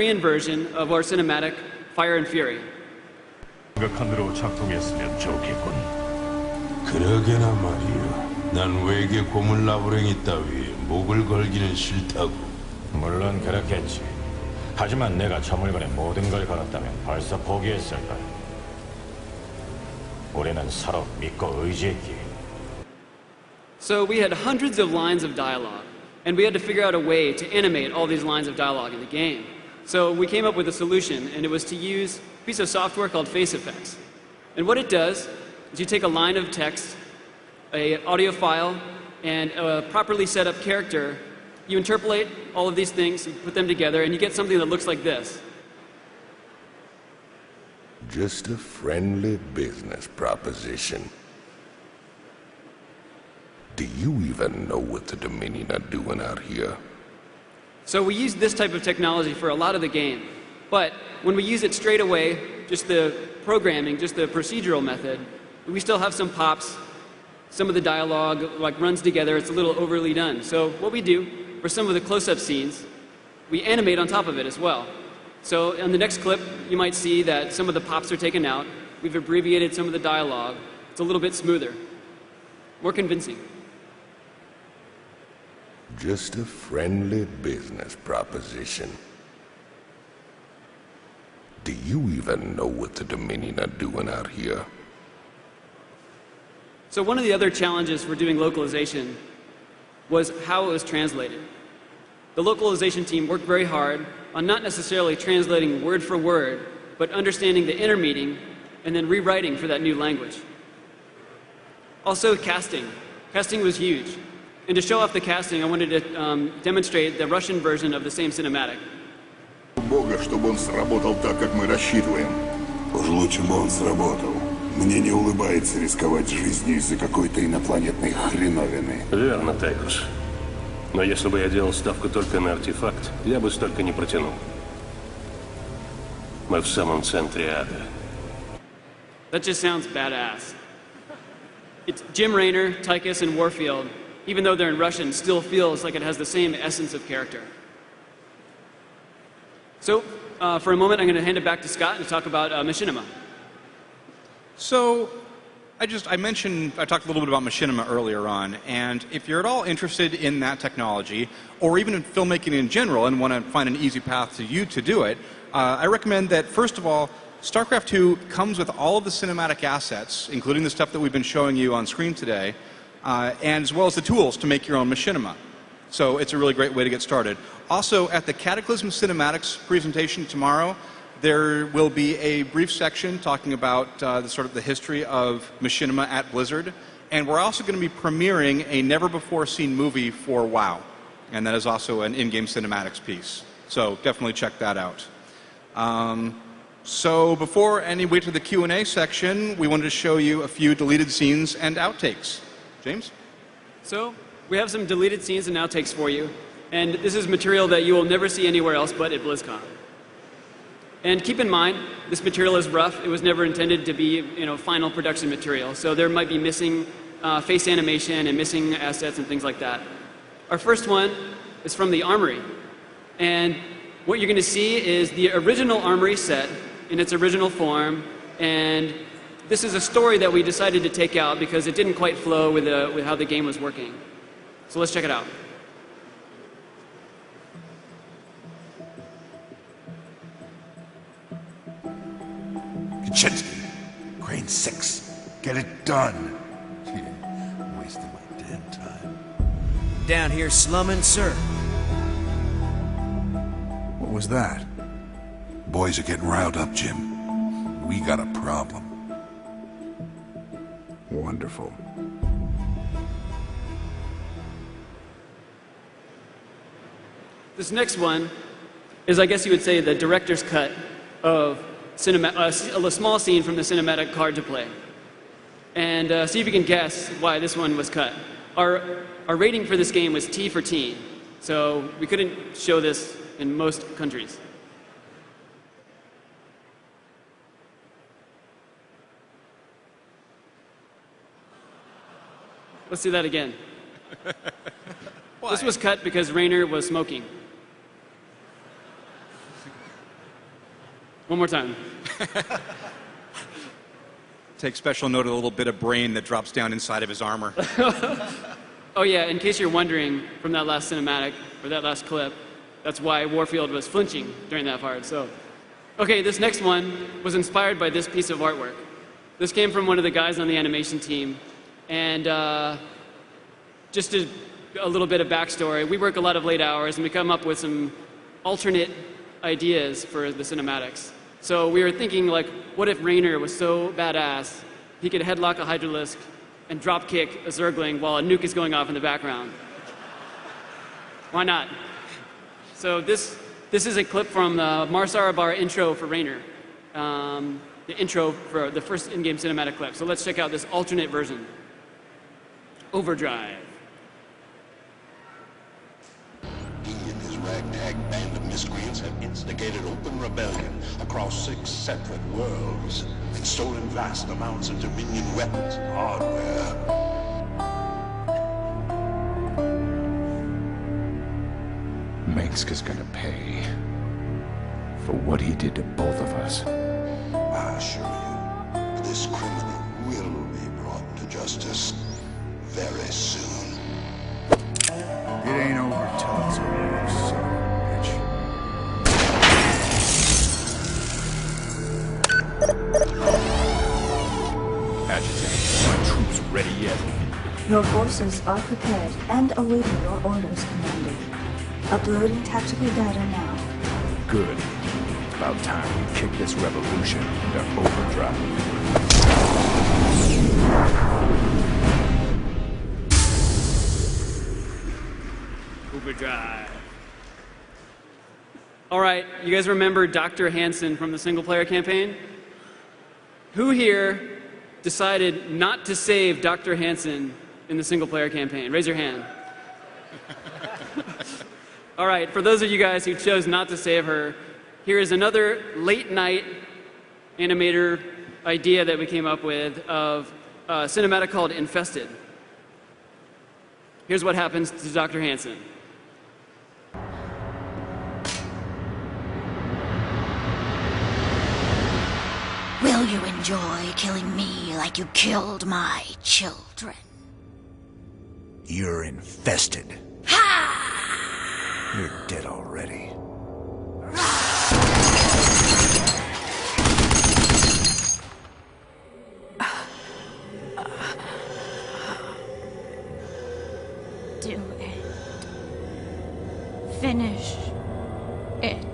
Korean version of our cinematic Fire and Fury. 생각한대로 작동했으면 좋겠군. 그러게나 말이야. 난 외계 고물 나부랭이 따위에 목을 걸기는 싫다고. 물론 그렇겠지. 하지만 내가 저 물건에 모든 걸 걸었다면 벌써 포기했을 거야. 우리는 서로 믿고 의지했기에. So we had hundreds of lines of dialogue, and we had to figure out a way to animate all these lines of dialogue in the game. So we came up with a solution, and it was to use a piece of software called Face Effects. And what it does is you take a line of text, an audio file, and a properly set up character. You interpolate all of these things, you put them together, and you get something that looks like this. Just a friendly business proposition. Do you even know what the Dominion are doing out here? So we use this type of technology for a lot of the game. But when we use it straight away, just the programming, just the procedural method, we still have some pops. Some of the dialogue runs together. It's a little overly done. So what we do for some of the close-up scenes, we animate on top of it as well. So in the next clip, you might see that some of the pops are taken out. We've abbreviated some of the dialogue. It's a little bit smoother, more convincing. Just a friendly business proposition. Do you even know what the Dominion are doing out here? So one of the other challenges for doing localization was how it was translated. The localization team worked very hard on not necessarily translating word for word, but understanding the inner meaning and then rewriting for that new language. Also, casting. Casting was huge. And to show off the casting, I wanted to demonstrate the Russian version of the same cinematic. Бога, чтобы он сработал так, как мы рассчитываем. Уж лучше бы он сработал. Мне не улыбается рисковать жизнью из-за какой-то инопланетной хреновины. Верно, Тайкус. Но если бы я делал ставку только на артефакт, я бы столько не протянул. Мы в самом центре ада. That just sounds badass. It's Jim Raynor, Tychus, and Warfield, even though they're in Russian, still feels like it has the same essence of character. So, for a moment, I'm going to hand it back to Scott to talk about Machinima. So, I talked a little bit about Machinima earlier on, and if you're at all interested in that technology, or even in filmmaking in general, and want to find an easy path to do it, I recommend that, first of all, Starcraft 2 comes with all of the cinematic assets, including the stuff that we've been showing you on screen today, and as well as the tools to make your own Machinima. So it's a really great way to get started. Also, at the Cataclysm Cinematics presentation tomorrow, there will be a brief section talking about the history of Machinima at Blizzard, and we're also going to be premiering a never-before-seen movie for WoW, and that is also an in-game cinematics piece. So definitely check that out. So before we wait to the Q&A section, we wanted to show you a few deleted scenes and outtakes. James? So, we have some deleted scenes and outtakes for you, and this is material that you will never see anywhere else but at Blizzcon. And keep in mind, this material is rough. It was never intended to be, final production material. So there might be missing face animation and missing assets and things like that. Our first one is from the Armory. And what you're going to see is the original Armory set in its original form, and this is a story that we decided to take out because it didn't quite flow with how the game was working. So let's check it out. Kaczynski, Crane 6. Get it done. Wasting my damn time. Down here slumming, sir. What was that? Boys are getting riled up, Jim. We got a problem. Wonderful. This next one is, I guess you would say, the director's cut of a small scene from the cinematic card to play. And see if you can guess why this one was cut. Our rating for this game was T for teen, so we couldn't show this in most countries. Let's see that again. This was cut because Raynor was smoking. One more time. Take special note of the little bit of brain that drops down inside of his armor. Oh yeah, in case you're wondering from that last cinematic, or that last clip, that's why Warfield was flinching during that part, so. Okay, this next one was inspired by this piece of artwork. This came from one of the guys on the animation team, and just a little bit of backstory. We work a lot of late hours, and we come up with some alternate ideas for the cinematics. So we were thinking, like, what if Raynor was so badass he could headlock a Hydralisk and dropkick a Zergling while a nuke is going off in the background? Why not? So this is a clip from the Mars Arabar intro for Raynor, the intro for the first in-game cinematic clip. So let's check out this alternate version. Overdrive. He and his ragtag band of miscreants have instigated open rebellion across 6 separate worlds and stolen vast amounts of Dominion weapons and hardware. Mengska's gonna pay for what he did to both of us. I assure you, this criminal will be brought to justice very soon. It ain't over till it's over, you son of a bitch. Adjutant, my troops ready yet? Your forces are prepared and awaiting your orders, Commander. Uploading tactical data now. Good. About time we kick this revolution into overdrive. Overdrive. All right, you guys remember Dr. Hansen from the single-player campaign? Who here decided not to save Dr. Hansen in the single-player campaign? Raise your hand. All right, for those of you guys who chose not to save her, here is another late-night animator idea that we came up with of a cinematic called Infested. Here's what happens to Dr. Hansen. Will you enjoy killing me like you killed my children? You're infested. You're dead already. Do it. Finish it.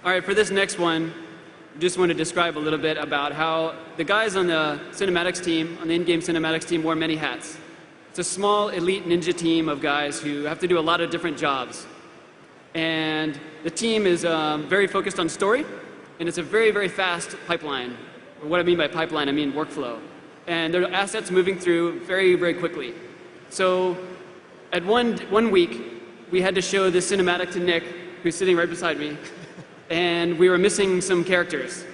All right, for this next one, I just want to describe a little bit about how the guys on the cinematics team, on the in-game cinematics team, wear many hats. It's a small elite ninja team of guys who have to do a lot of different jobs. And the team is very focused on story, and it's a very, very fast pipeline. What I mean by pipeline, I mean workflow. And there are assets moving through very, very quickly. So at one week, we had to show this cinematic to Nick, who's sitting right beside me. And we were missing some characters.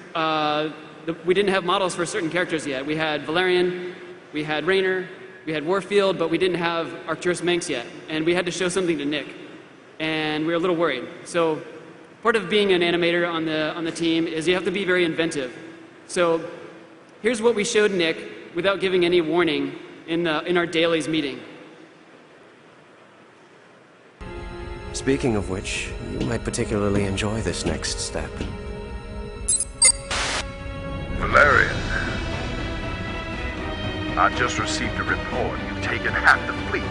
We didn't have models for certain characters yet. We had Valerian, we had Raynor, we had Warfield, but we didn't have Arcturus Manx yet. And we had to show something to Nick. And we were a little worried. So part of being an animator on the team is you have to be very inventive. So here's what we showed Nick without giving any warning in our dailies meeting. Speaking of which, you might particularly enjoy this next step. Valerian, I just received a report. You've taken half the fleet.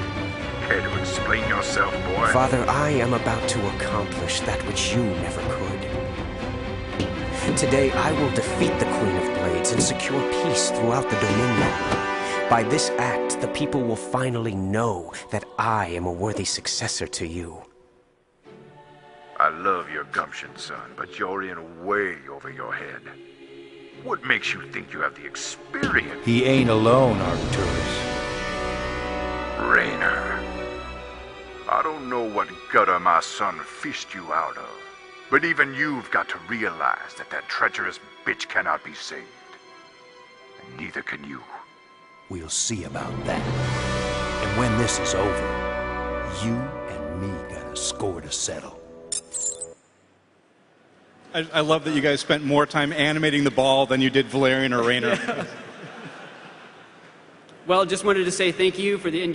Care to explain yourself, boy? Father, I am about to accomplish that which you never could. Today, I will defeat the Queen of Blades and secure peace throughout the Dominion. By this act, the people will finally know that I am a worthy successor to you. love your gumption, son, but you're in way over your head. What makes you think you have the experience? He ain't alone, Arcturus. Raynor. I don't know what gutter my son fished you out of, but even you've got to realize that that treacherous bitch cannot be saved. And neither can you. We'll see about that. And when this is over, you and me got a score to settle. I love that you guys spent more time animating the ball than you did Valerian or Raynor. Well, just wanted to say thank you for the in-game